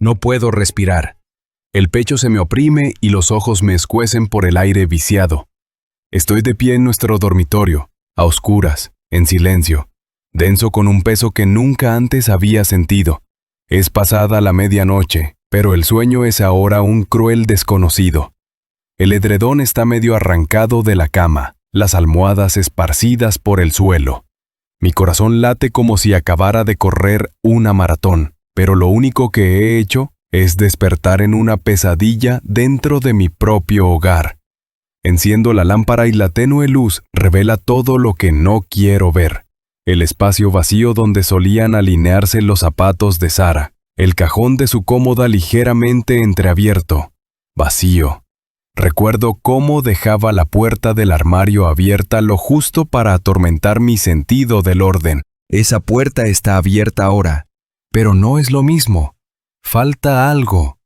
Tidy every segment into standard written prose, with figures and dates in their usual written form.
No puedo respirar. El pecho se me oprime y los ojos me escuecen por el aire viciado. Estoy de pie en nuestro dormitorio, a oscuras, en silencio, denso con un peso que nunca antes había sentido. Es pasada la medianoche, pero el sueño es ahora un cruel desconocido. El edredón está medio arrancado de la cama, las almohadas esparcidas por el suelo. Mi corazón late como si acabara de correr una maratón, pero lo único que he hecho es despertar en una pesadilla dentro de mi propio hogar. Enciendo la lámpara y la tenue luz revela todo lo que no quiero ver. El espacio vacío donde solían alinearse los zapatos de Sara, el cajón de su cómoda ligeramente entreabierto. Vacío. Recuerdo cómo dejaba la puerta del armario abierta lo justo para atormentar mi sentido del orden. Esa puerta está abierta ahora, pero no es lo mismo. Falta algo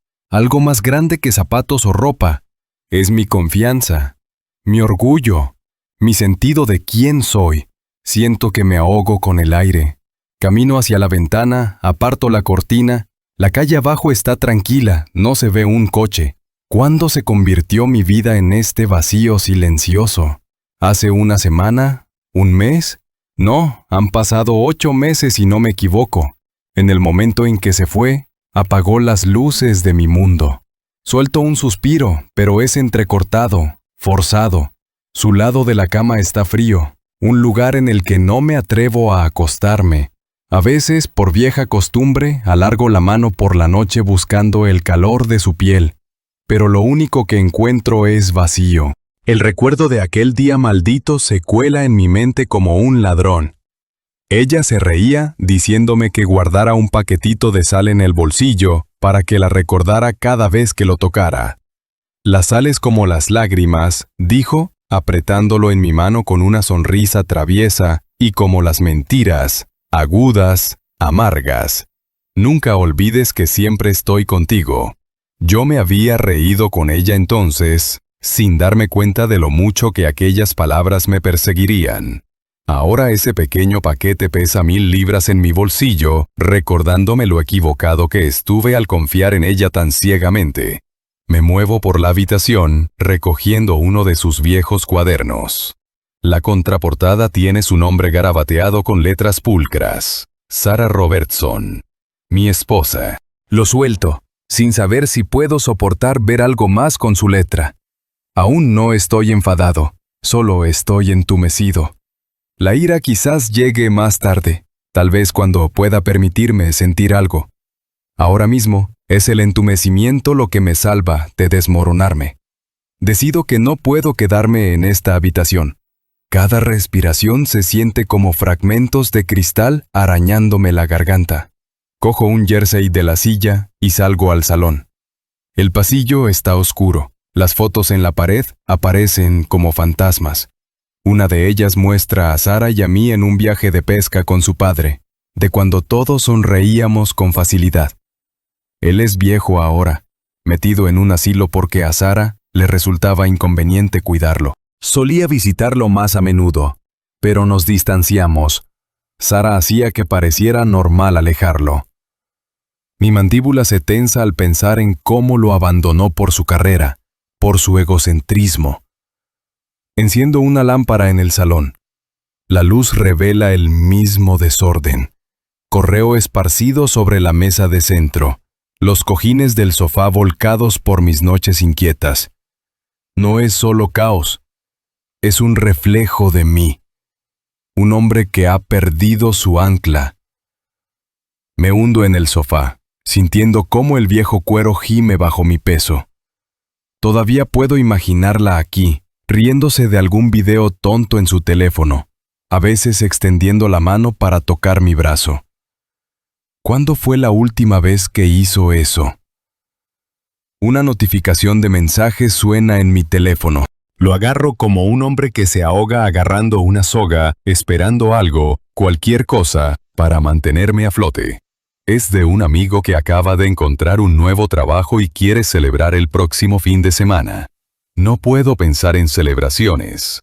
más grande que zapatos o ropa. Es mi confianza, mi orgullo, mi sentido de quién soy. Siento que me ahogo con el aire. Camino hacia la ventana, aparto la cortina. La calle abajo está tranquila, no se ve un coche. ¿Cuándo se convirtió mi vida en este vacío silencioso? ¿Hace una semana? ¿Un mes? No, han pasado 8 meses y no me equivoco. En el momento en que se fue, apagó las luces de mi mundo. Suelto un suspiro, pero es entrecortado, forzado. Su lado de la cama está frío, un lugar en el que no me atrevo a acostarme. A veces, por vieja costumbre, alargo la mano por la noche buscando el calor de su piel. Pero lo único que encuentro es vacío. El recuerdo de aquel día maldito se cuela en mi mente como un ladrón. Ella se reía, diciéndome que guardara un paquetito de sal en el bolsillo para que la recordara cada vez que lo tocara. La sal es como las lágrimas, dijo, apretándolo en mi mano con una sonrisa traviesa, y como las mentiras, agudas, amargas. Nunca olvides que siempre estoy contigo. Yo me había reído con ella entonces, sin darme cuenta de lo mucho que aquellas palabras me perseguirían. Ahora ese pequeño paquete pesa 1000 libras en mi bolsillo, recordándome lo equivocado que estuve al confiar en ella tan ciegamente. Me muevo por la habitación, recogiendo uno de sus viejos cuadernos. La contraportada tiene su nombre garabateado con letras pulcras. Sara Robertson. Mi esposa. Lo suelto, sin saber si puedo soportar ver algo más con su letra. Aún no estoy enfadado, solo estoy entumecido. La ira quizás llegue más tarde, tal vez cuando pueda permitirme sentir algo. Ahora mismo, es el entumecimiento lo que me salva de desmoronarme. Decido que no puedo quedarme en esta habitación. Cada respiración se siente como fragmentos de cristal arañándome la garganta. Cojo un jersey de la silla y salgo al salón. El pasillo está oscuro. Las fotos en la pared aparecen como fantasmas. Una de ellas muestra a Sara y a mí en un viaje de pesca con su padre, de cuando todos sonreíamos con facilidad. Él es viejo ahora, metido en un asilo porque a Sara le resultaba inconveniente cuidarlo. Solía visitarlo más a menudo, pero nos distanciamos. Sara hacía que pareciera normal alejarlo. Mi mandíbula se tensa al pensar en cómo lo abandonó por su carrera, por su egocentrismo. Enciendo una lámpara en el salón. La luz revela el mismo desorden. Correo esparcido sobre la mesa de centro, los cojines del sofá volcados por mis noches inquietas. No es solo caos, es un reflejo de mí. Un hombre que ha perdido su ancla. Me hundo en el sofá, sintiendo cómo el viejo cuero gime bajo mi peso. Todavía puedo imaginarla aquí, riéndose de algún video tonto en su teléfono, a veces extendiendo la mano para tocar mi brazo. ¿Cuándo fue la última vez que hizo eso? Una notificación de mensaje suena en mi teléfono. Lo agarro como un hombre que se ahoga agarrando una soga, esperando algo, cualquier cosa, para mantenerme a flote. Es de un amigo que acaba de encontrar un nuevo trabajo y quiere celebrar el próximo fin de semana. No puedo pensar en celebraciones.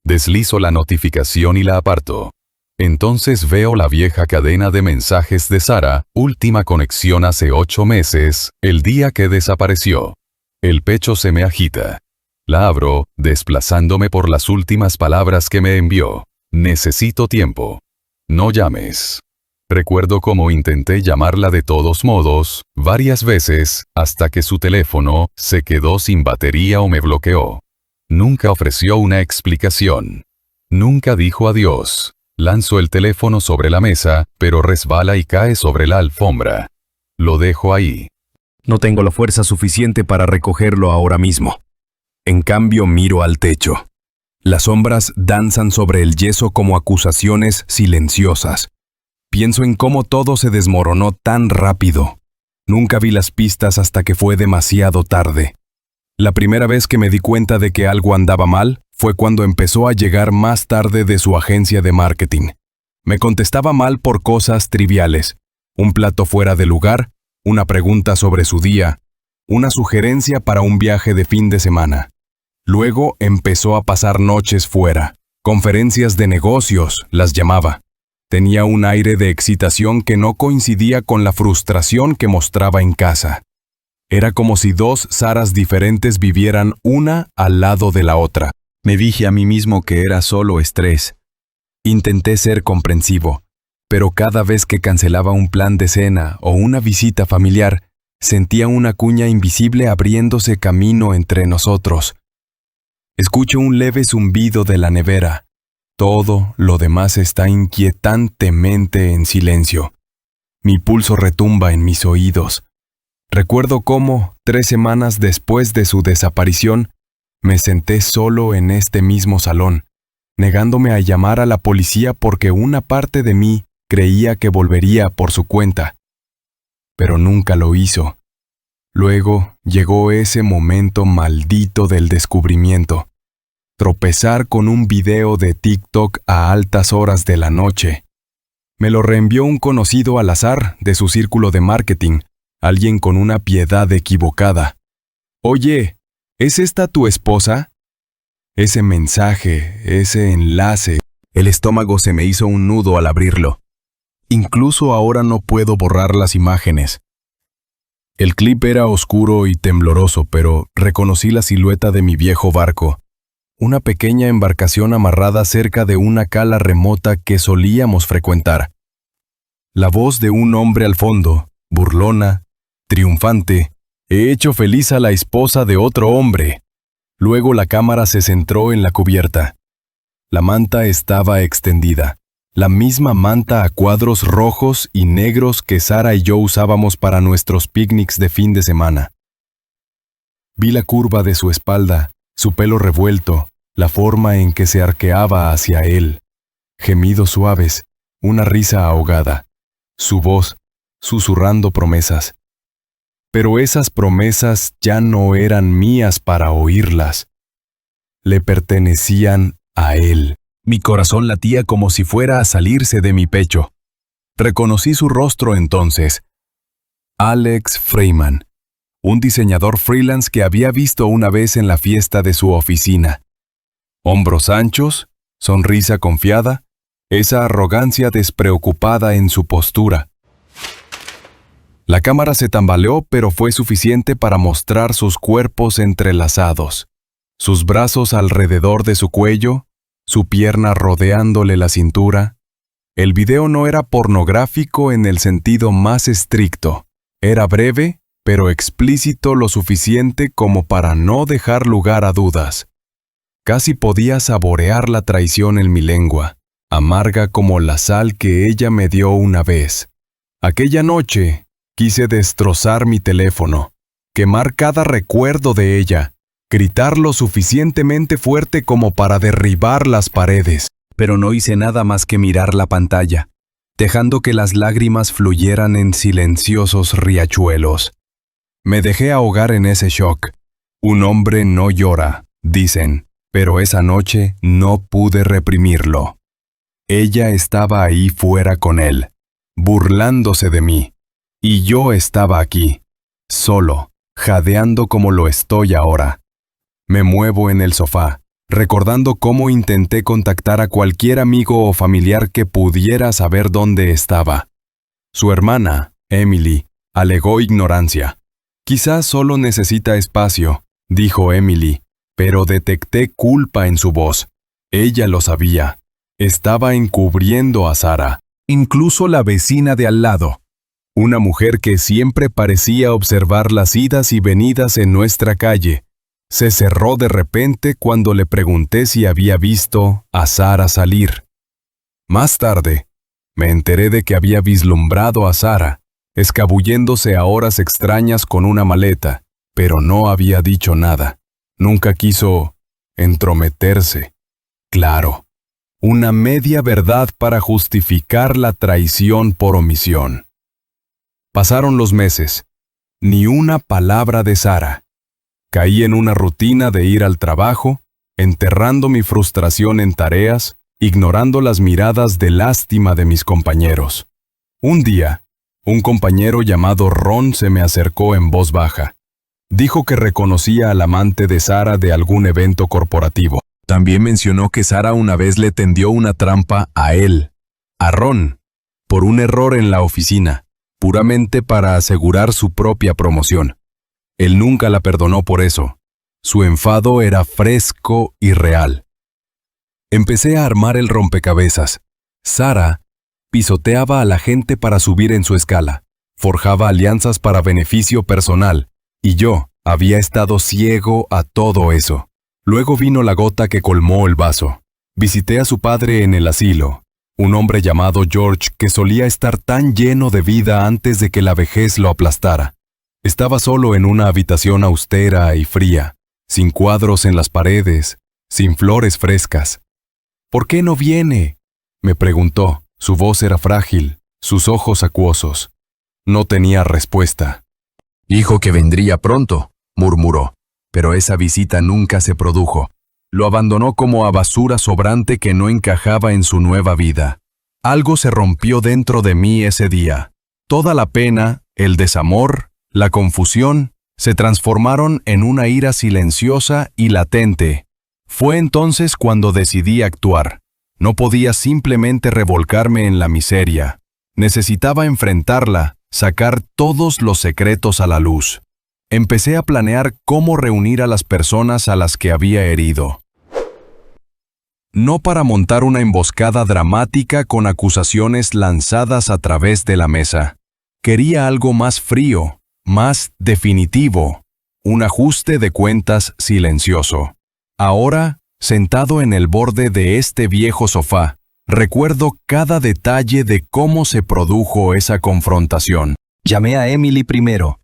Deslizo la notificación y la aparto. Entonces veo la vieja cadena de mensajes de Sara, última conexión hace 8 meses, el día que desapareció. El pecho se me agita. La abro, desplazándome por las últimas palabras que me envió. Necesito tiempo. No llames. Recuerdo cómo intenté llamarla de todos modos, varias veces, hasta que su teléfono se quedó sin batería o me bloqueó. Nunca ofreció una explicación. Nunca dijo adiós. Lanzo el teléfono sobre la mesa, pero resbala y cae sobre la alfombra. Lo dejo ahí. No tengo la fuerza suficiente para recogerlo ahora mismo. En cambio, miro al techo. Las sombras danzan sobre el yeso como acusaciones silenciosas. Pienso en cómo todo se desmoronó tan rápido. Nunca vi las pistas hasta que fue demasiado tarde. La primera vez que me di cuenta de que algo andaba mal fue cuando empezó a llegar más tarde de su agencia de marketing. Me contestaba mal por cosas triviales. Un plato fuera de lugar, una pregunta sobre su día, una sugerencia para un viaje de fin de semana. Luego empezó a pasar noches fuera. Conferencias de negocios, las llamaba. Tenía un aire de excitación que no coincidía con la frustración que mostraba en casa. Era como si dos Saras diferentes vivieran una al lado de la otra. Me dije a mí mismo que era solo estrés. Intenté ser comprensivo, pero cada vez que cancelaba un plan de cena o una visita familiar, sentía una cuña invisible abriéndose camino entre nosotros. Escucho un leve zumbido de la nevera. Todo lo demás está inquietantemente en silencio. Mi pulso retumba en mis oídos. Recuerdo cómo, 3 semanas después de su desaparición, me senté solo en este mismo salón, negándome a llamar a la policía porque una parte de mí creía que volvería por su cuenta. Pero nunca lo hizo. Luego llegó ese momento maldito del descubrimiento. Tropezar con un video de TikTok a altas horas de la noche. Me lo reenvió un conocido al azar de su círculo de marketing, alguien con una piedad equivocada. Oye, ¿es esta tu esposa? Ese mensaje, ese enlace. El estómago se me hizo un nudo al abrirlo. Incluso ahora no puedo borrar las imágenes. El clip era oscuro y tembloroso, pero reconocí la silueta de mi viejo barco. Una pequeña embarcación amarrada cerca de una cala remota que solíamos frecuentar. La voz de un hombre al fondo, burlona, triunfante. He hecho feliz a la esposa de otro hombre. Luego la cámara se centró en la cubierta. La manta estaba extendida. La misma manta a cuadros rojos y negros que Sara y yo usábamos para nuestros picnics de fin de semana. Vi la curva de su espalda, su pelo revuelto, la forma en que se arqueaba hacia él. Gemidos suaves, una risa ahogada. Su voz, susurrando promesas. Pero esas promesas ya no eran mías para oírlas. Le pertenecían a él. Mi corazón latía como si fuera a salirse de mi pecho. Reconocí su rostro entonces. Alex Freeman, un diseñador freelance que había visto una vez en la fiesta de su oficina. Hombros anchos, sonrisa confiada, esa arrogancia despreocupada en su postura. La cámara se tambaleó, pero fue suficiente para mostrar sus cuerpos entrelazados, sus brazos alrededor de su cuello, su pierna rodeándole la cintura. El video no era pornográfico en el sentido más estricto. Era breve, pero explícito lo suficiente como para no dejar lugar a dudas. Casi podía saborear la traición en mi lengua, amarga como la sal que ella me dio una vez. Aquella noche, quise destrozar mi teléfono, quemar cada recuerdo de ella, gritar lo suficientemente fuerte como para derribar las paredes. Pero no hice nada más que mirar la pantalla, dejando que las lágrimas fluyeran en silenciosos riachuelos. Me dejé ahogar en ese shock. Un hombre no llora, dicen, pero esa noche no pude reprimirlo. Ella estaba ahí fuera con él, burlándose de mí, y yo estaba aquí, solo, jadeando como lo estoy ahora. Me muevo en el sofá, recordando cómo intenté contactar a cualquier amigo o familiar que pudiera saber dónde estaba. Su hermana, Emily, alegó ignorancia. «Quizás solo necesita espacio», dijo Emily, pero detecté culpa en su voz. Ella lo sabía. Estaba encubriendo a Sara. Incluso la vecina de al lado, una mujer que siempre parecía observar las idas y venidas en nuestra calle, se cerró de repente cuando le pregunté si había visto a Sara salir. Más tarde, me enteré de que había vislumbrado a Sara, escabulléndose a horas extrañas con una maleta, pero no había dicho nada. Nunca quiso entrometerse. Claro, una media verdad para justificar la traición por omisión. Pasaron los meses. Ni una palabra de Sara. Caí en una rutina de ir al trabajo, enterrando mi frustración en tareas, ignorando las miradas de lástima de mis compañeros. Un día, un compañero llamado Ron se me acercó en voz baja. Dijo que reconocía al amante de Sara de algún evento corporativo. También mencionó que Sara una vez le tendió una trampa a él, a Ron, por un error en la oficina, puramente para asegurar su propia promoción. Él nunca la perdonó por eso. Su enfado era fresco y real. Empecé a armar el rompecabezas. Sara pisoteaba a la gente para subir en su escala, forjaba alianzas para beneficio personal, y yo había estado ciego a todo eso. Luego vino la gota que colmó el vaso. Visité a su padre en el asilo, un hombre llamado George que solía estar tan lleno de vida antes de que la vejez lo aplastara. Estaba solo en una habitación austera y fría, sin cuadros en las paredes, sin flores frescas. «¿Por qué no viene?», me preguntó. Su voz era frágil, sus ojos acuosos. No tenía respuesta. «Dijo que vendría pronto», murmuró. Pero esa visita nunca se produjo. Lo abandonó como a basura sobrante que no encajaba en su nueva vida. Algo se rompió dentro de mí ese día. Toda la pena, el desamor, la confusión, se transformaron en una ira silenciosa y latente. Fue entonces cuando decidí actuar. No podía simplemente revolcarme en la miseria. Necesitaba enfrentarla, sacar todos los secretos a la luz. Empecé a planear cómo reunir a las personas a las que había herido. No para montar una emboscada dramática con acusaciones lanzadas a través de la mesa. Quería algo más frío, más definitivo, un ajuste de cuentas silencioso. Ahora, sentado en el borde de este viejo sofá, recuerdo cada detalle de cómo se produjo esa confrontación. Llamé a Emily primero.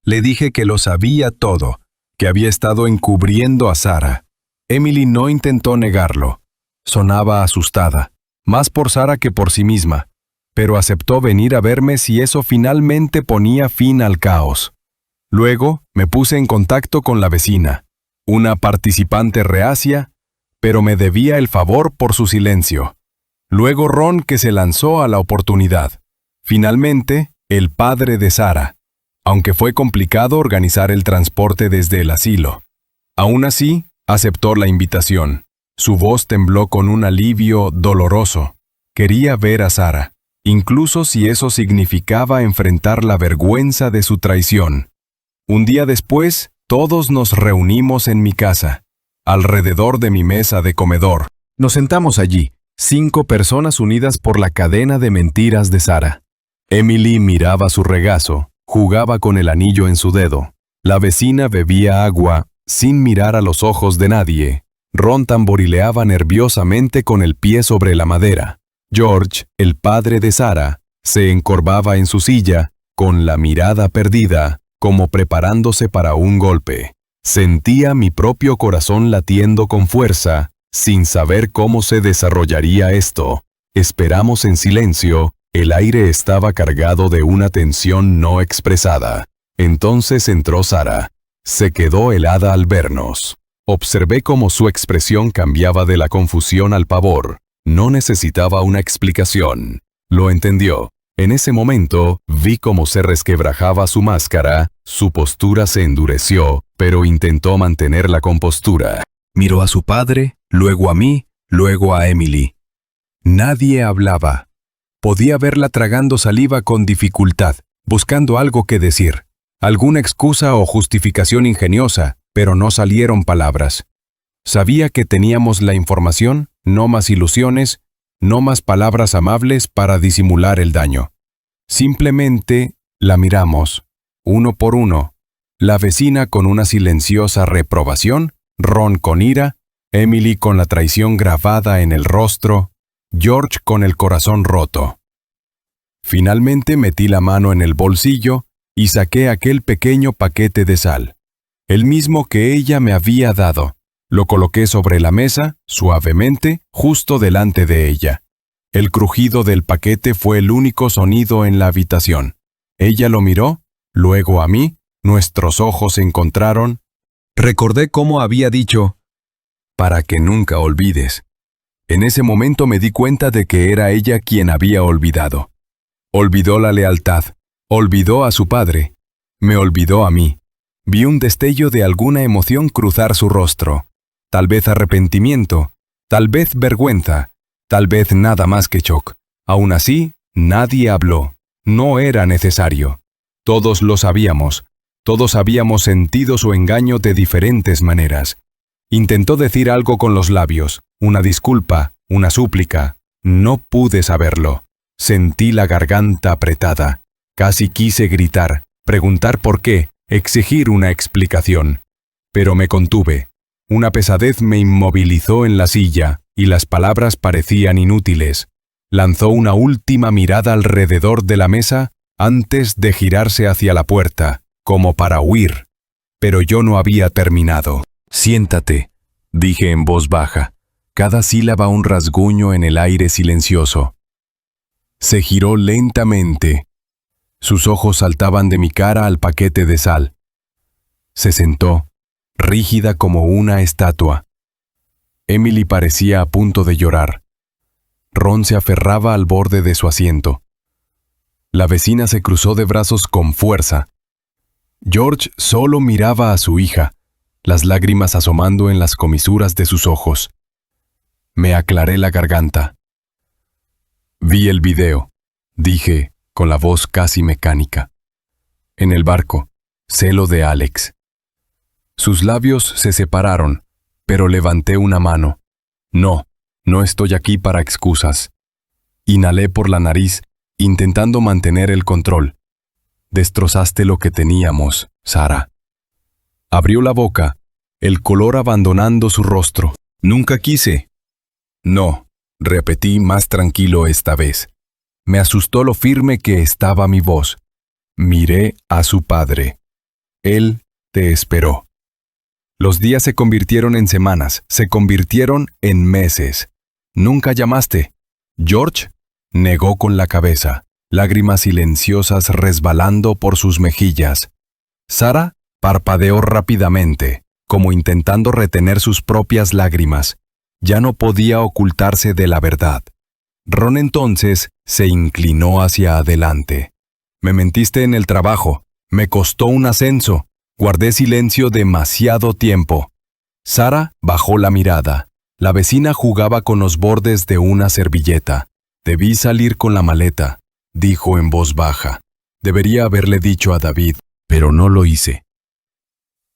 Le dije que lo sabía todo, que había estado encubriendo a Sara. Emily no intentó negarlo. Sonaba asustada, más por Sara que por sí misma, pero aceptó venir a verme si eso finalmente ponía fin al caos. Luego me puse en contacto con la vecina, una participante reacia, pero me debía el favor por su silencio. Luego Ron, que se lanzó a la oportunidad. Finalmente, el padre de Sara, aunque fue complicado organizar el transporte desde el asilo. Aún así, aceptó la invitación. Su voz tembló con un alivio doloroso. Quería ver a Sara, incluso si eso significaba enfrentar la vergüenza de su traición. Un día después, todos nos reunimos en mi casa, alrededor de mi mesa de comedor. Nos sentamos allí, 5 personas unidas por la cadena de mentiras de Sara. Emily miraba su regazo, jugaba con el anillo en su dedo. La vecina bebía agua, sin mirar a los ojos de nadie. Ron tamborileaba nerviosamente con el pie sobre la madera. George, el padre de Sara, se encorvaba en su silla, con la mirada perdida, como preparándose para un golpe. Sentía mi propio corazón latiendo con fuerza, sin saber cómo se desarrollaría esto. Esperamos en silencio. El aire estaba cargado de una tensión no expresada. Entonces entró Sara. Se quedó helada al vernos. Observé cómo su expresión cambiaba de la confusión al pavor. No necesitaba una explicación. Lo entendió. En ese momento, vi cómo se resquebrajaba su máscara, su postura se endureció, pero intentó mantener la compostura. Miró a su padre, luego a mí, luego a Emily. Nadie hablaba. Podía verla tragando saliva con dificultad, buscando algo que decir, alguna excusa o justificación ingeniosa, pero no salieron palabras. Sabía que teníamos la información, no más ilusiones, no más palabras amables para disimular el daño. Simplemente la miramos, uno por uno, la vecina con una silenciosa reprobación, Ron con ira, Emily con la traición grabada en el rostro, George con el corazón roto. Finalmente metí la mano en el bolsillo y saqué aquel pequeño paquete de sal, el mismo que ella me había dado. Lo coloqué sobre la mesa, suavemente, justo delante de ella. El crujido del paquete fue el único sonido en la habitación. Ella lo miró, luego a mí, nuestros ojos se encontraron. Recordé cómo había dicho, para que nunca olvides. En ese momento me di cuenta de que era ella quien había olvidado. Olvidó la lealtad, olvidó a su padre, me olvidó a mí. Vi un destello de alguna emoción cruzar su rostro. Tal vez arrepentimiento, tal vez vergüenza, tal vez nada más que shock. Aún así, nadie habló. No era necesario. Todos lo sabíamos. Todos habíamos sentido su engaño de diferentes maneras. Intentó decir algo con los labios, una disculpa, una súplica. No pude saberlo. Sentí la garganta apretada. Casi quise gritar, preguntar por qué, exigir una explicación. Pero me contuve. Una pesadez me inmovilizó en la silla, y las palabras parecían inútiles. Lanzó una última mirada alrededor de la mesa antes de girarse hacia la puerta, como para huir. Pero yo no había terminado. «Siéntate», dije en voz baja, cada sílaba un rasguño en el aire silencioso. Se giró lentamente. Sus ojos saltaban de mi cara al paquete de sal. Se sentó, rígida como una estatua. Emily parecía a punto de llorar. Ron se aferraba al borde de su asiento. La vecina se cruzó de brazos con fuerza. George solo miraba a su hija, las lágrimas asomando en las comisuras de sus ojos. Me aclaré la garganta. Vi el video, dije, con la voz casi mecánica. En el barco, celo de Alex. Sus labios se separaron, pero levanté una mano. No estoy aquí para excusas. Inhalé por la nariz, intentando mantener el control. Destrozaste lo que teníamos, Sara. Abrió la boca, el color abandonando su rostro. Nunca quise. No, repetí más tranquilo esta vez. Me asustó lo firme que estaba mi voz. Miré a su padre. Él te esperó. Los días se convirtieron en semanas, se convirtieron en meses. Nunca llamaste. George negó con la cabeza, lágrimas silenciosas resbalando por sus mejillas. Sara parpadeó rápidamente, como intentando retener sus propias lágrimas. Ya no podía ocultarse de la verdad. Ron entonces se inclinó hacia adelante. Me mentiste en el trabajo, me costó un ascenso. Guardé silencio demasiado tiempo. Sara bajó la mirada. La vecina jugaba con los bordes de una servilleta. Debí salir con la maleta, dijo en voz baja. Debería haberle dicho a David, pero no lo hice.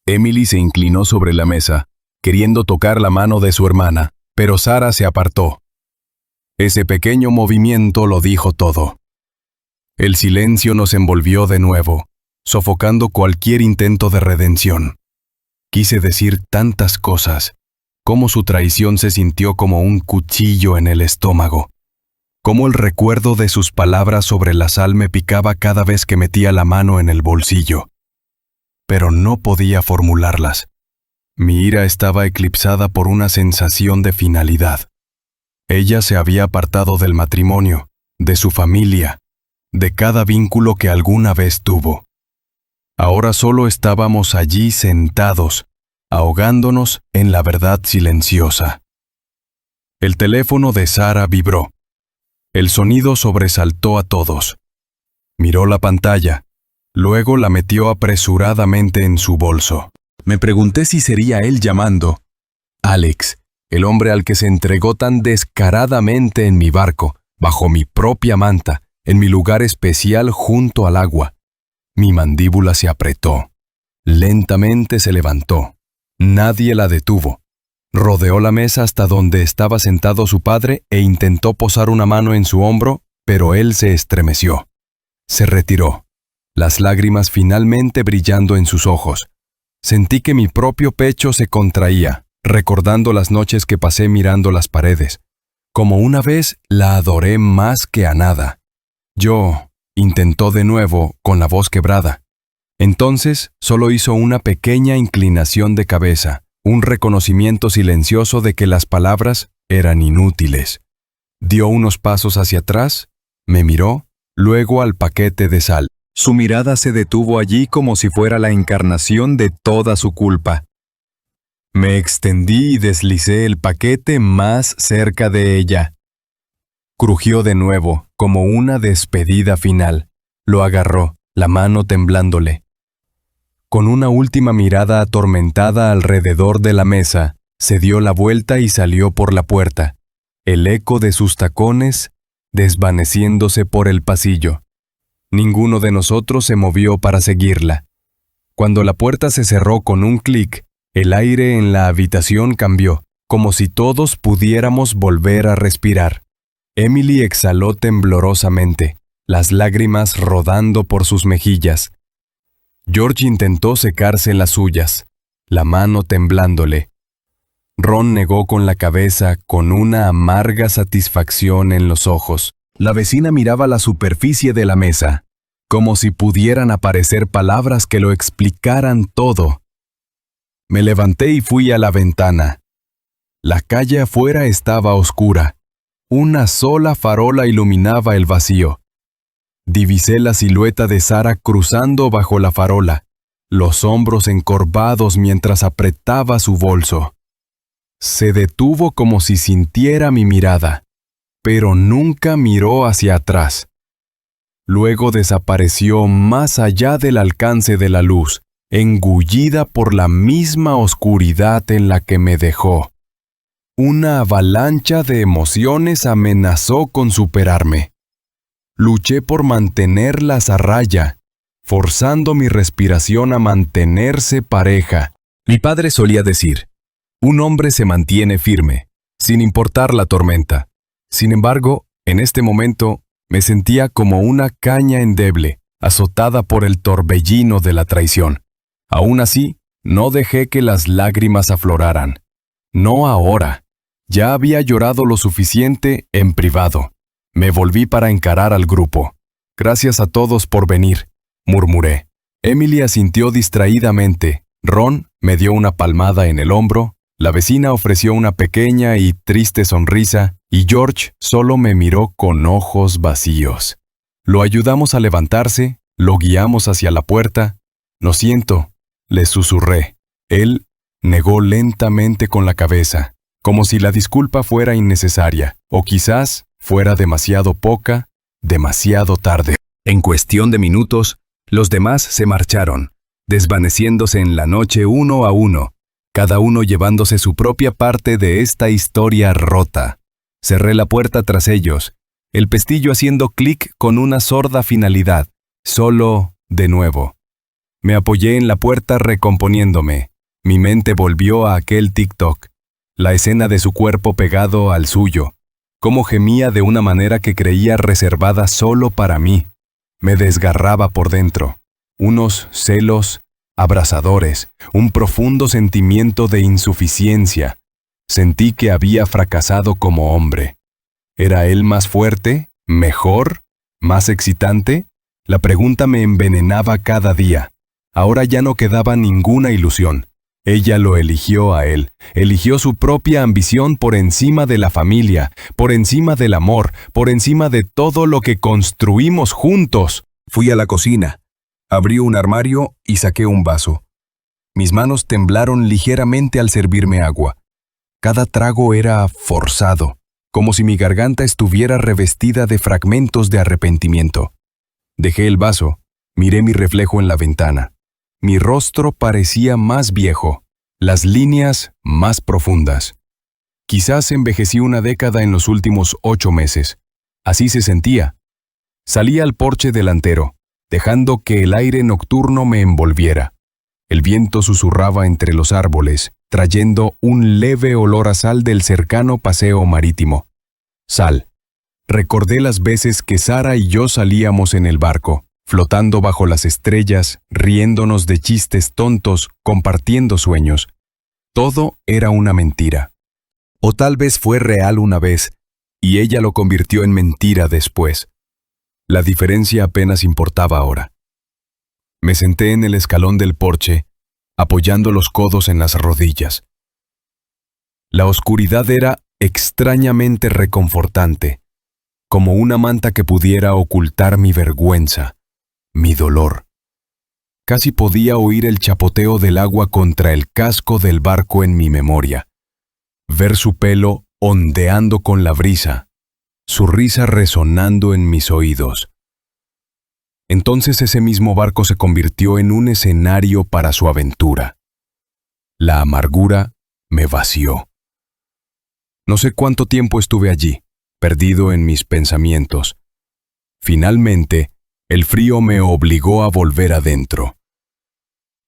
Emily se inclinó sobre la mesa, queriendo tocar la mano de su hermana, pero Sara se apartó. Ese pequeño movimiento lo dijo todo. El silencio nos envolvió de nuevo, sofocando cualquier intento de redención. Quise decir tantas cosas, cómo su traición se sintió como un cuchillo en el estómago, cómo el recuerdo de sus palabras sobre la sal me picaba cada vez que metía la mano en el bolsillo. Pero no podía formularlas. Mi ira estaba eclipsada por una sensación de finalidad. Ella se había apartado del matrimonio, de su familia, de cada vínculo que alguna vez tuvo. Ahora solo estábamos allí sentados, ahogándonos en la verdad silenciosa. El teléfono de Sara vibró. El sonido sobresaltó a todos. Miró la pantalla, luego la metió apresuradamente en su bolso. Me pregunté si sería él llamando. Alex, el hombre al que se entregó tan descaradamente en mi barco, bajo mi propia manta, en mi lugar especial junto al agua. Mi mandíbula se apretó. Lentamente se levantó. Nadie la detuvo. Rodeó la mesa hasta donde estaba sentado su padre e intentó posar una mano en su hombro, pero él se estremeció. Se retiró, las lágrimas finalmente brillando en sus ojos. Sentí que mi propio pecho se contraía, recordando las noches que pasé mirando las paredes. Como una vez la adoré más que a nada. Yo, intentó de nuevo, con la voz quebrada. Entonces solo hizo una pequeña inclinación de cabeza, un reconocimiento silencioso de que las palabras eran inútiles. Dio unos pasos hacia atrás, me miró, luego al paquete de sal. Su mirada se detuvo allí como si fuera la encarnación de toda su culpa. Me extendí y deslicé el paquete más cerca de ella. Crujió de nuevo, como una despedida final. Lo agarró, la mano temblándole. Con una última mirada atormentada alrededor de la mesa, se dio la vuelta y salió por la puerta, el eco de sus tacones desvaneciéndose por el pasillo. Ninguno de nosotros se movió para seguirla. Cuando la puerta se cerró con un clic, el aire en la habitación cambió, como si todos pudiéramos volver a respirar. Emily exhaló temblorosamente, las lágrimas rodando por sus mejillas. George intentó secarse las suyas, la mano temblándole. Ron negó con la cabeza con una amarga satisfacción en los ojos. La vecina miraba la superficie de la mesa, como si pudieran aparecer palabras que lo explicaran todo. Me levanté y fui a la ventana. La calle afuera estaba oscura. Una sola farola iluminaba el vacío. Divisé la silueta de Sara cruzando bajo la farola, los hombros encorvados mientras apretaba su bolso. Se detuvo como si sintiera mi mirada, pero nunca miró hacia atrás. Luego desapareció más allá del alcance de la luz, engullida por la misma oscuridad en la que me dejó. Una avalancha de emociones amenazó con superarme. Luché por mantenerlas a raya, forzando mi respiración a mantenerse pareja. Mi padre solía decir, un hombre se mantiene firme, sin importar la tormenta. Sin embargo, en este momento, me sentía como una caña endeble, azotada por el torbellino de la traición. Aún así, no dejé que las lágrimas afloraran. No ahora. Ya había llorado lo suficiente en privado. Me volví para encarar al grupo. Gracias a todos por venir, murmuré. Emily asintió distraídamente. Ron me dio una palmada en el hombro. La vecina ofreció una pequeña y triste sonrisa, y George solo me miró con ojos vacíos. Lo ayudamos a levantarse, lo guiamos hacia la puerta. Lo siento, le susurré. Él negó lentamente con la cabeza, como si la disculpa fuera innecesaria, o quizás fuera demasiado poca, demasiado tarde. En cuestión de minutos, los demás se marcharon, desvaneciéndose en la noche uno a uno, cada uno llevándose su propia parte de esta historia rota. Cerré la puerta tras ellos, el pestillo haciendo clic con una sorda finalidad, solo de nuevo. Me apoyé en la puerta recomponiéndome. Mi mente volvió a aquel TikTok, la escena de su cuerpo pegado al suyo, cómo gemía de una manera que creía reservada solo para mí. Me desgarraba por dentro, unos celos abrasadores, un profundo sentimiento de insuficiencia. Sentí que había fracasado como hombre. ¿Era él más fuerte, mejor, más excitante? La pregunta me envenenaba cada día. Ahora ya no quedaba ninguna ilusión. Ella lo eligió a él, eligió su propia ambición por encima de la familia, por encima del amor, por encima de todo lo que construimos juntos. Fui a la cocina, abrí un armario y saqué un vaso. Mis manos temblaron ligeramente al servirme agua. Cada trago era forzado, como si mi garganta estuviera revestida de fragmentos de arrepentimiento. Dejé el vaso, miré mi reflejo en la ventana. Mi rostro parecía más viejo, las líneas más profundas. Quizás envejecí una década en los últimos 8 meses. Así se sentía. Salí al porche delantero, dejando que el aire nocturno me envolviera. El viento susurraba entre los árboles, trayendo un leve olor a sal del cercano paseo marítimo. Sal. Recordé las veces que Sara y yo salíamos en el barco, flotando bajo las estrellas, riéndonos de chistes tontos, compartiendo sueños. Todo era una mentira. O tal vez fue real una vez, y ella lo convirtió en mentira después. La diferencia apenas importaba ahora. Me senté en el escalón del porche, apoyando los codos en las rodillas. La oscuridad era extrañamente reconfortante, como una manta que pudiera ocultar mi vergüenza, mi dolor. Casi podía oír el chapoteo del agua contra el casco del barco en mi memoria, ver su pelo ondeando con la brisa, su risa resonando en mis oídos. Entonces ese mismo barco se convirtió en un escenario para su aventura. La amargura me vació. No sé cuánto tiempo estuve allí, perdido en mis pensamientos. Finalmente, el frío me obligó a volver adentro.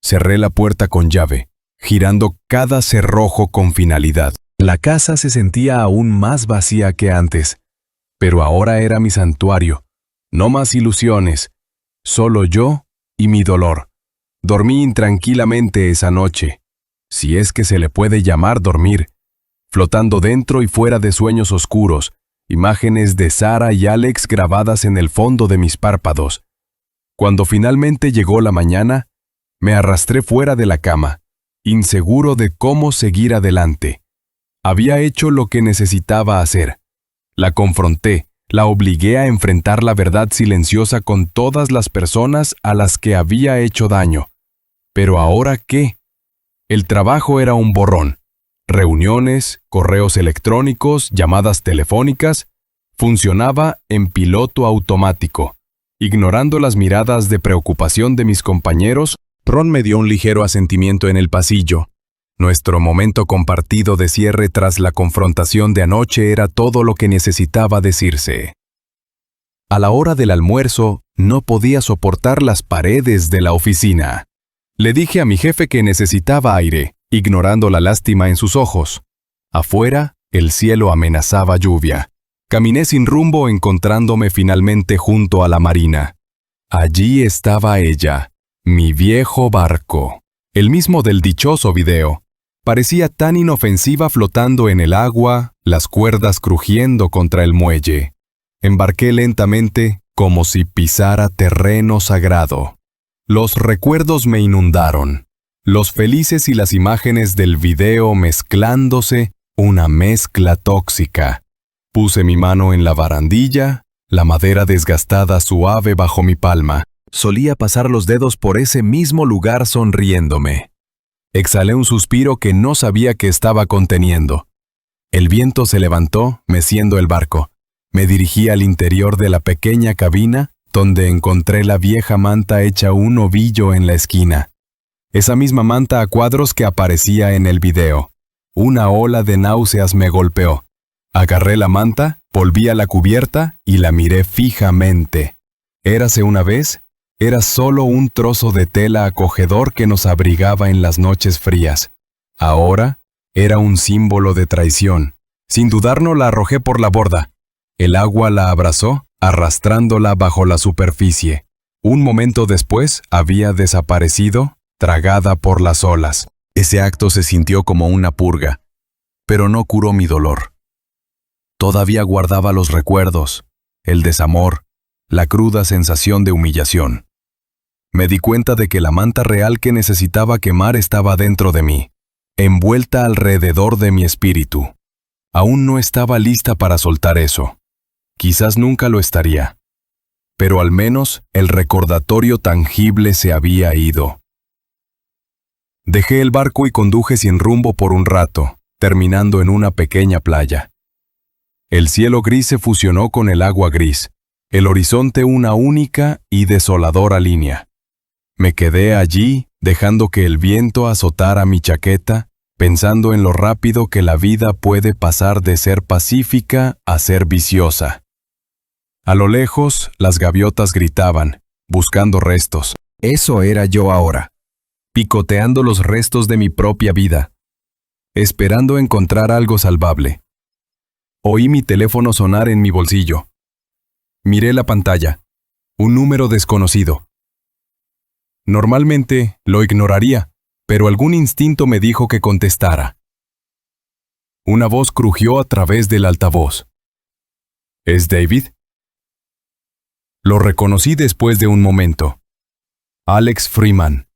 Cerré la puerta con llave, girando cada cerrojo con finalidad. La casa se sentía aún más vacía que antes, pero ahora era mi santuario. No más ilusiones. Solo yo y mi dolor. Dormí intranquilamente esa noche, si es que se le puede llamar dormir, flotando dentro y fuera de sueños oscuros, imágenes de Sara y Alex grabadas en el fondo de mis párpados. Cuando finalmente llegó la mañana, me arrastré fuera de la cama, inseguro de cómo seguir adelante. Había hecho lo que necesitaba hacer. La confronté. La obligué a enfrentar la verdad silenciosa con todas las personas a las que había hecho daño. ¿Pero ahora qué? El trabajo era un borrón. Reuniones, correos electrónicos, llamadas telefónicas. Funcionaba en piloto automático. Ignorando las miradas de preocupación de mis compañeros, Ron me dio un ligero asentimiento en el pasillo. Nuestro momento compartido de cierre tras la confrontación de anoche era todo lo que necesitaba decirse. A la hora del almuerzo, no podía soportar las paredes de la oficina. Le dije a mi jefe que necesitaba aire, ignorando la lástima en sus ojos. Afuera, el cielo amenazaba lluvia. Caminé sin rumbo encontrándome finalmente junto a la marina. Allí estaba ella, mi viejo barco, el mismo del dichoso video. Parecía tan inofensiva flotando en el agua, las cuerdas crujiendo contra el muelle. Embarqué lentamente, como si pisara terreno sagrado. Los recuerdos me inundaron. Los felices y las imágenes del video mezclándose, una mezcla tóxica. Puse mi mano en la barandilla, la madera desgastada suave bajo mi palma. Solía pasar los dedos por ese mismo lugar sonriéndome. Exhalé un suspiro que no sabía que estaba conteniendo. El viento se levantó, meciendo el barco. Me dirigí al interior de la pequeña cabina, donde encontré la vieja manta hecha un ovillo en la esquina. Esa misma manta a cuadros que aparecía en el video. Una ola de náuseas me golpeó. Agarré la manta, volví a la cubierta y la miré fijamente. Érase una vez. Era solo un trozo de tela acogedor que nos abrigaba en las noches frías. Ahora, era un símbolo de traición. Sin dudarlo la arrojé por la borda. El agua la abrazó, arrastrándola bajo la superficie. Un momento después, había desaparecido, tragada por las olas. Ese acto se sintió como una purga, pero no curó mi dolor. Todavía guardaba los recuerdos, el desamor, la cruda sensación de humillación. Me di cuenta de que la manta real que necesitaba quemar estaba dentro de mí, envuelta alrededor de mi espíritu. Aún no estaba lista para soltar eso. Quizás nunca lo estaría. Pero al menos el recordatorio tangible se había ido. Dejé el barco y conduje sin rumbo por un rato, terminando en una pequeña playa. El cielo gris se fusionó con el agua gris, el horizonte una única y desoladora línea. Me quedé allí, dejando que el viento azotara mi chaqueta, pensando en lo rápido que la vida puede pasar de ser pacífica a ser viciosa. A lo lejos, las gaviotas gritaban, buscando restos. Eso era yo ahora, picoteando los restos de mi propia vida, esperando encontrar algo salvable. Oí mi teléfono sonar en mi bolsillo. Miré la pantalla. Un número desconocido. Normalmente lo ignoraría, pero algún instinto me dijo que contestara. Una voz crujió a través del altavoz. ¿Es David? Lo reconocí después de un momento. Alex Freeman.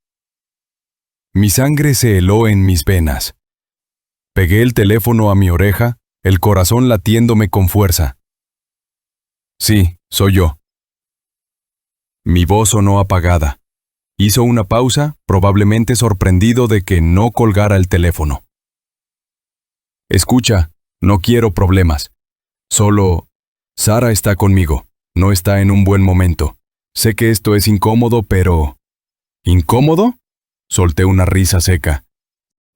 Mi sangre se heló en mis venas. Pegué el teléfono a mi oreja, el corazón latiéndome con fuerza. Sí, soy yo. Mi voz sonó apagada. Hizo una pausa, probablemente sorprendido de que no colgara el teléfono. Escucha, no quiero problemas. Solo, Sara está conmigo. No está en un buen momento. Sé que esto es incómodo, pero... ¿Incómodo? Solté una risa seca.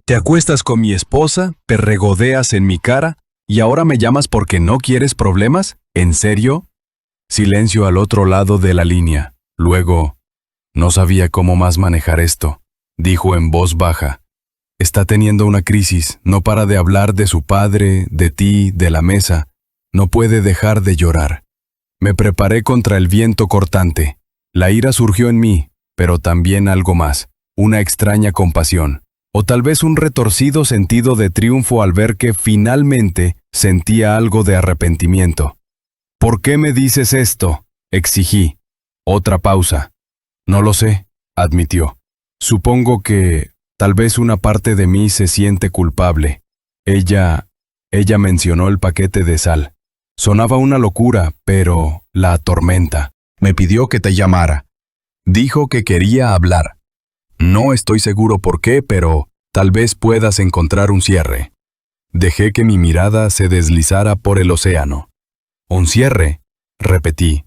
Te acuestas con mi esposa, te regodeas en mi cara, ¿y ahora me llamas porque no quieres problemas? ¿En serio? Silencio al otro lado de la línea. Luego... No sabía cómo más manejar esto, dijo en voz baja. Está teniendo una crisis, no para de hablar de su padre, de ti, de la mesa. No puede dejar de llorar. Me preparé contra el viento cortante. La ira surgió en mí, pero también algo más, una extraña compasión, o tal vez un retorcido sentido de triunfo al ver que finalmente sentía algo de arrepentimiento. ¿Por qué me dices esto?, exigí. Otra pausa. No lo sé, admitió. Supongo que tal vez una parte de mí se siente culpable. Ella mencionó el paquete de sal. Sonaba una locura, pero la atormenta. Me pidió que te llamara. Dijo que quería hablar. No estoy seguro por qué, pero tal vez puedas encontrar un cierre. Dejé que mi mirada se deslizara por el océano. ¿Un cierre?, repetí.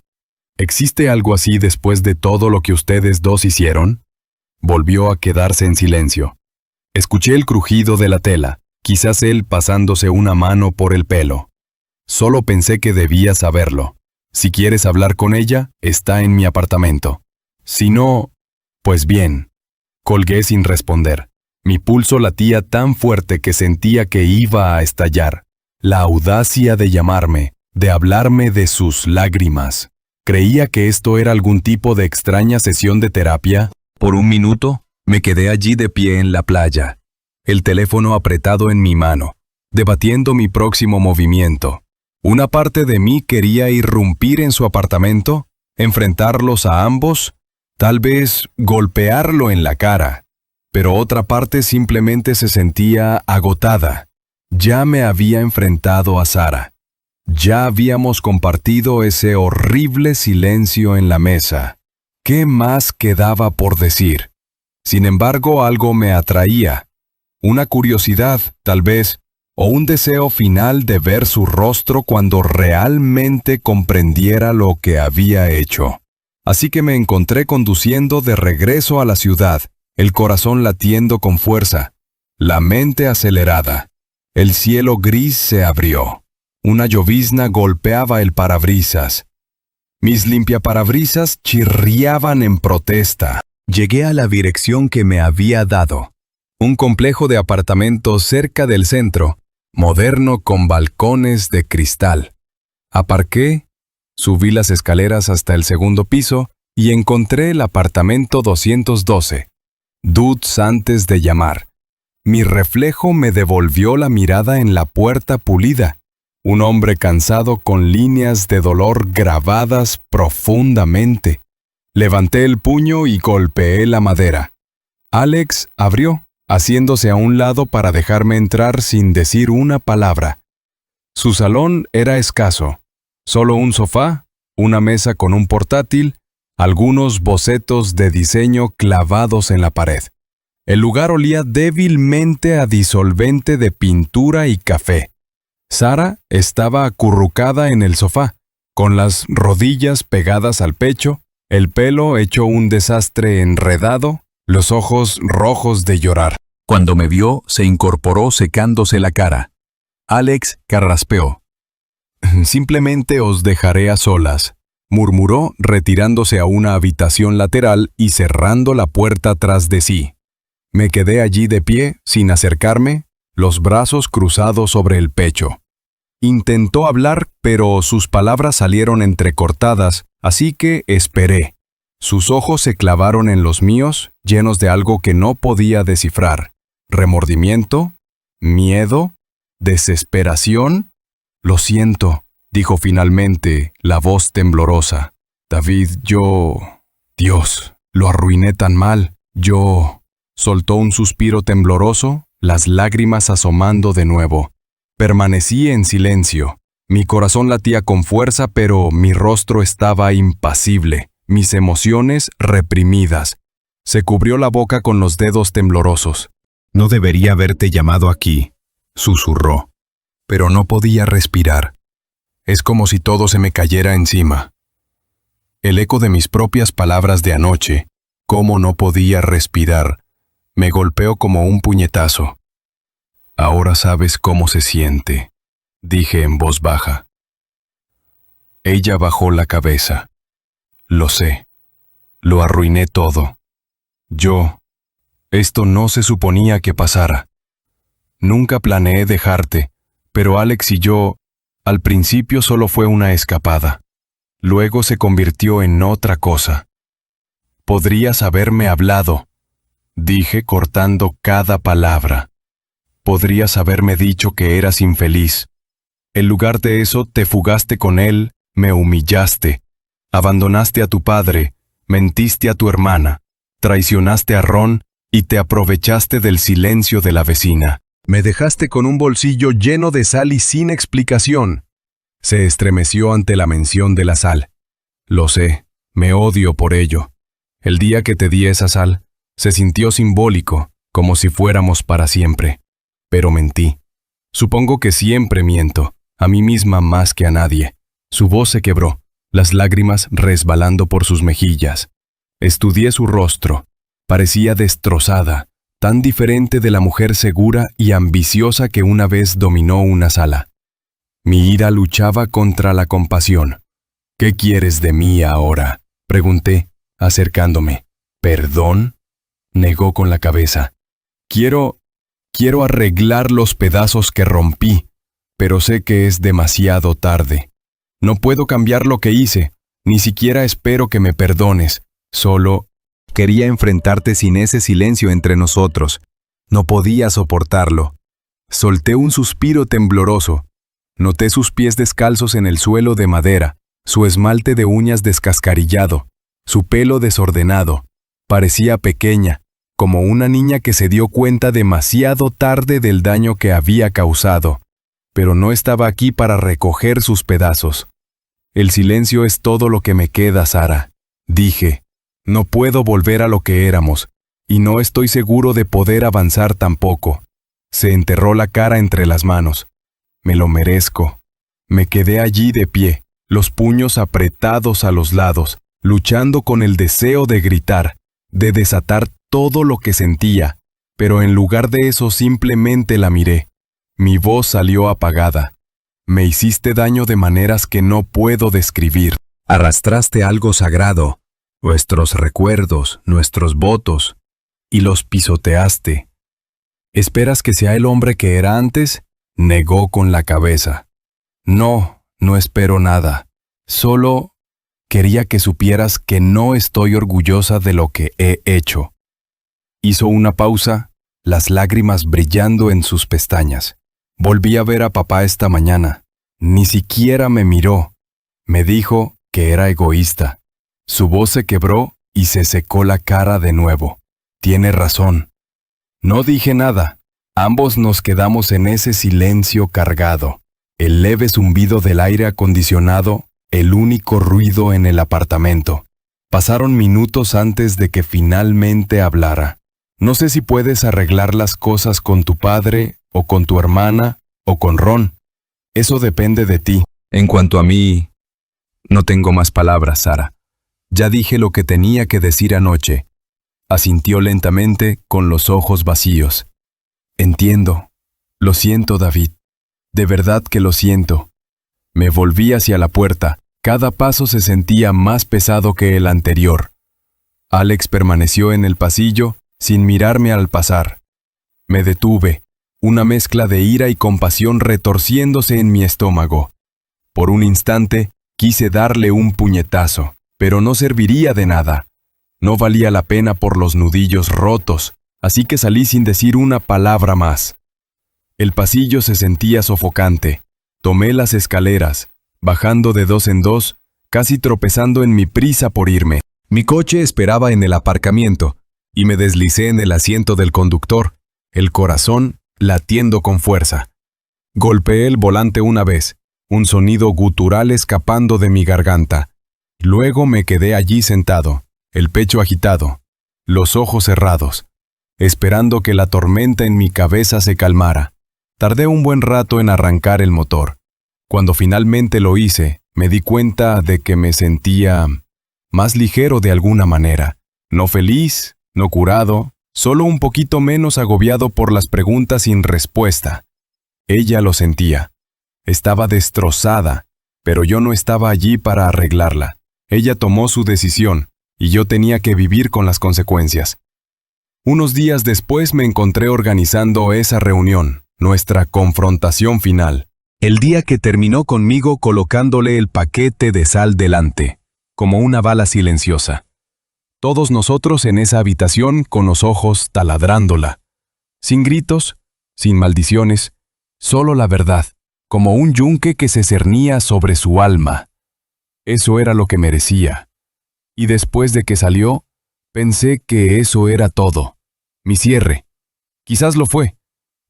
¿Existe algo así después de todo lo que ustedes dos hicieron? Volvió a quedarse en silencio. Escuché el crujido de la tela, quizás él pasándose una mano por el pelo. Solo pensé que debía saberlo. Si quieres hablar con ella, está en mi apartamento. Si no, pues bien. Colgué sin responder. Mi pulso latía tan fuerte que sentía que iba a estallar. La audacia de llamarme, de hablarme de sus lágrimas. Creía que esto era algún tipo de extraña sesión de terapia. Por un minuto, me quedé allí de pie en la playa, el teléfono apretado en mi mano, debatiendo mi próximo movimiento. Una parte de mí quería irrumpir en su apartamento, enfrentarlos a ambos, tal vez golpearlo en la cara, pero otra parte simplemente se sentía agotada. Ya me había enfrentado a Sara. Ya habíamos compartido ese horrible silencio en la mesa. ¿Qué más quedaba por decir? Sin embargo, algo me atraía. Una curiosidad, tal vez, o un deseo final de ver su rostro cuando realmente comprendiera lo que había hecho. Así que me encontré conduciendo de regreso a la ciudad, el corazón latiendo con fuerza, la mente acelerada. El cielo gris se abrió. Una llovizna golpeaba el parabrisas. Mis limpiaparabrisas chirriaban en protesta. Llegué a la dirección que me había dado. Un complejo de apartamentos cerca del centro, moderno con balcones de cristal. Aparqué, subí las escaleras hasta el segundo piso y encontré el apartamento 212. Dudes antes de llamar. Mi reflejo me devolvió la mirada en la puerta pulida. Un hombre cansado con líneas de dolor grabadas profundamente. Levanté el puño y golpeé la madera. Alex abrió, haciéndose a un lado para dejarme entrar sin decir una palabra. Su salón era escaso. Solo un sofá, una mesa con un portátil, algunos bocetos de diseño clavados en la pared. El lugar olía débilmente a disolvente de pintura y café. Sara estaba acurrucada en el sofá, con las rodillas pegadas al pecho, el pelo hecho un desastre enredado, los ojos rojos de llorar. Cuando me vio, se incorporó secándose la cara. Alex carraspeó. Simplemente os dejaré a solas, murmuró retirándose a una habitación lateral y cerrando la puerta tras de sí. Me quedé allí de pie, sin acercarme, los brazos cruzados sobre el pecho. Intentó hablar, pero sus palabras salieron entrecortadas, así que esperé. Sus ojos se clavaron en los míos, llenos de algo que no podía descifrar. ¿Remordimiento? ¿Miedo? ¿Desesperación? Lo siento, dijo finalmente, la voz temblorosa. David, Dios, lo arruiné tan mal. Soltó un suspiro tembloroso, las lágrimas asomando de nuevo. Permanecí en silencio. Mi corazón latía con fuerza, pero mi rostro estaba impasible, mis emociones reprimidas. Se cubrió la boca con los dedos temblorosos. No debería haberte llamado aquí, susurró. Pero no podía respirar. Es como si todo se me cayera encima. El eco de mis propias palabras de anoche, cómo no podía respirar, me golpeó como un puñetazo. Ahora sabes cómo se siente, dije en voz baja. Ella bajó la cabeza. Lo sé. Lo arruiné todo. Esto no se suponía que pasara. Nunca planeé dejarte, pero Alex y yo, al principio solo fue una escapada. Luego se convirtió en otra cosa. Podrías haberme hablado, dije cortando cada palabra. Podrías haberme dicho que eras infeliz. En lugar de eso, te fugaste con él, me humillaste. Abandonaste a tu padre, mentiste a tu hermana, traicionaste a Ron y te aprovechaste del silencio de la vecina. Me dejaste con un bolsillo lleno de sal y sin explicación. Se estremeció ante la mención de la sal. Lo sé, me odio por ello. El día que te di esa sal, se sintió simbólico, como si fuéramos para siempre. Pero mentí. Supongo que siempre miento, a mí misma más que a nadie. Su voz se quebró, las lágrimas resbalando por sus mejillas. Estudié su rostro. Parecía destrozada, tan diferente de la mujer segura y ambiciosa que una vez dominó una sala. Mi ira luchaba contra la compasión. ¿Qué quieres de mí ahora?, pregunté, acercándome. ¿Perdón?, negó con la cabeza. Quiero arreglar los pedazos que rompí, pero sé que es demasiado tarde. No puedo cambiar lo que hice, ni siquiera espero que me perdones. Solo quería enfrentarte sin ese silencio entre nosotros. No podía soportarlo. Solté un suspiro tembloroso. Noté sus pies descalzos en el suelo de madera, su esmalte de uñas descascarillado, su pelo desordenado. Parecía pequeña, como una niña que se dio cuenta demasiado tarde del daño que había causado. Pero no estaba aquí para recoger sus pedazos. El silencio es todo lo que me queda, Sara, dije. No puedo volver a lo que éramos, y no estoy seguro de poder avanzar tampoco. Se enterró la cara entre las manos. Me lo merezco. Me quedé allí de pie, los puños apretados a los lados, luchando con el deseo de gritar, de desatar todo lo que sentía, pero en lugar de eso simplemente la miré. Mi voz salió apagada. Me hiciste daño de maneras que no puedo describir. Arrastraste algo sagrado, nuestros recuerdos, nuestros votos, y los pisoteaste. ¿Esperas que sea el hombre que era antes?, negó con la cabeza. No espero nada. Solo quería que supieras que no estoy orgullosa de lo que he hecho. Hizo una pausa, las lágrimas brillando en sus pestañas. Volví a ver a papá esta mañana. Ni siquiera me miró. Me dijo que era egoísta. Su voz se quebró y se secó la cara de nuevo. Tiene razón. No dije nada. Ambos nos quedamos en ese silencio cargado. El leve zumbido del aire acondicionado, el único ruido en el apartamento. Pasaron minutos antes de que finalmente hablara. No sé si puedes arreglar las cosas con tu padre, o con tu hermana, o con Ron. Eso depende de ti. En cuanto a mí, no tengo más palabras, Sara. Ya dije lo que tenía que decir anoche. Asintió lentamente con los ojos vacíos. Entiendo. Lo siento, David. De verdad que lo siento. Me volví hacia la puerta. Cada paso se sentía más pesado que el anterior. Alex permaneció en el pasillo sin mirarme al pasar. Me detuve, una mezcla de ira y compasión retorciéndose en mi estómago. Por un instante quise darle un puñetazo, pero no serviría de nada. No valía la pena por los nudillos rotos, así que salí sin decir una palabra más. El pasillo se sentía sofocante. Tomé las escaleras, bajando de 2 en 2, casi tropezando en mi prisa por irme. Mi coche esperaba en el aparcamiento, y me deslicé en el asiento del conductor, el corazón latiendo con fuerza. Golpeé el volante una vez, un sonido gutural escapando de mi garganta. Luego me quedé allí sentado, el pecho agitado, los ojos cerrados, esperando que la tormenta en mi cabeza se calmara. Tardé un buen rato en arrancar el motor. Cuando finalmente lo hice, me di cuenta de que me sentía más ligero de alguna manera. No feliz, no curado, solo un poquito menos agobiado por las preguntas sin respuesta. Ella lo sentía. Estaba destrozada, pero yo no estaba allí para arreglarla. Ella tomó su decisión, y yo tenía que vivir con las consecuencias. Unos días después me encontré organizando esa reunión, nuestra confrontación final. El día que terminó conmigo colocándole el paquete de sal delante, como una bala silenciosa. Todos nosotros en esa habitación con los ojos taladrándola. Sin gritos, sin maldiciones, solo la verdad, como un yunque que se cernía sobre su alma. Eso era lo que merecía. Y después de que salió, pensé que eso era todo. Mi cierre. Quizás lo fue.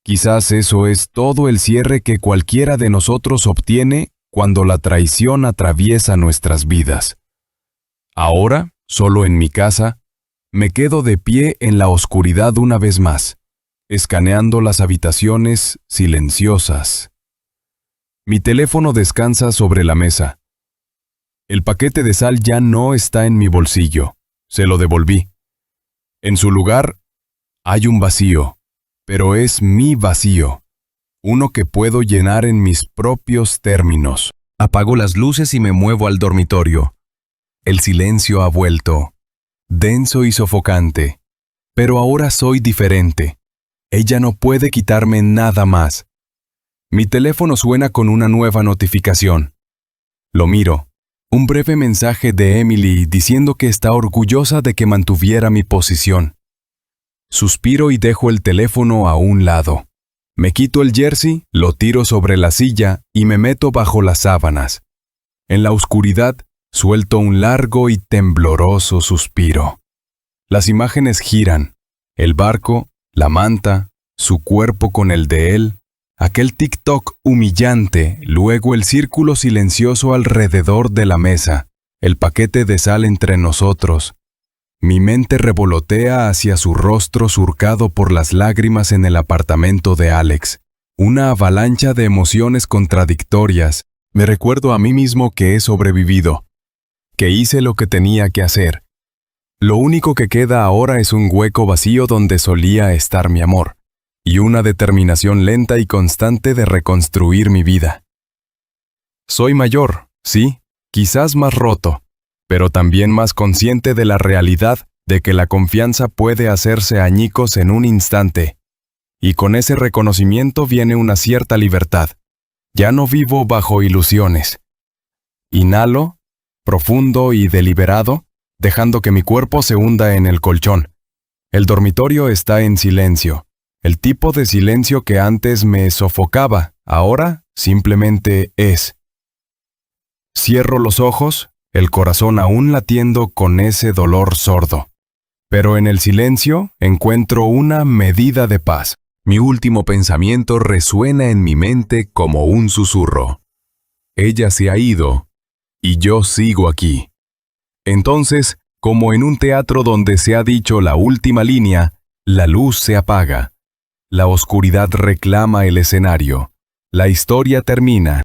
Quizás eso es todo el cierre que cualquiera de nosotros obtiene cuando la traición atraviesa nuestras vidas. Ahora, solo en mi casa, me quedo de pie en la oscuridad una vez más, escaneando las habitaciones silenciosas. Mi teléfono descansa sobre la mesa. El paquete de sal ya no está en mi bolsillo. Se lo devolví. En su lugar, hay un vacío, pero es mi vacío, uno que puedo llenar en mis propios términos. Apago las luces y me muevo al dormitorio. El silencio ha vuelto, denso y sofocante, pero ahora soy diferente. Ella no puede quitarme nada más. Mi teléfono suena con una nueva notificación. Lo miro. Un breve mensaje de Emily diciendo que está orgullosa de que mantuviera mi posición. Suspiro y dejo el teléfono a un lado. Me quito el jersey, lo tiro sobre la silla y me meto bajo las sábanas. En la oscuridad, suelto un largo y tembloroso suspiro. Las imágenes giran. El barco, la manta, su cuerpo con el de él, aquel TikTok humillante, luego el círculo silencioso alrededor de la mesa, el paquete de sal entre nosotros. Mi mente revolotea hacia su rostro surcado por las lágrimas en el apartamento de Alex. Una avalancha de emociones contradictorias. Me recuerdo a mí mismo que he sobrevivido, que hice lo que tenía que hacer. Lo único que queda ahora es un hueco vacío donde solía estar mi amor, y una determinación lenta y constante de reconstruir mi vida. Soy mayor, sí, quizás más roto, pero también más consciente de la realidad de que la confianza puede hacerse añicos en un instante. Y con ese reconocimiento viene una cierta libertad. Ya no vivo bajo ilusiones. Inhalo, profundo y deliberado, dejando que mi cuerpo se hunda en el colchón. El dormitorio está en silencio. El tipo de silencio que antes me sofocaba, ahora simplemente es. Cierro los ojos, el corazón aún latiendo con ese dolor sordo. Pero en el silencio encuentro una medida de paz. Mi último pensamiento resuena en mi mente como un susurro. Ella se ha ido, y yo sigo aquí. Entonces, como en un teatro donde se ha dicho la última línea, la luz se apaga. La oscuridad reclama el escenario. La historia termina.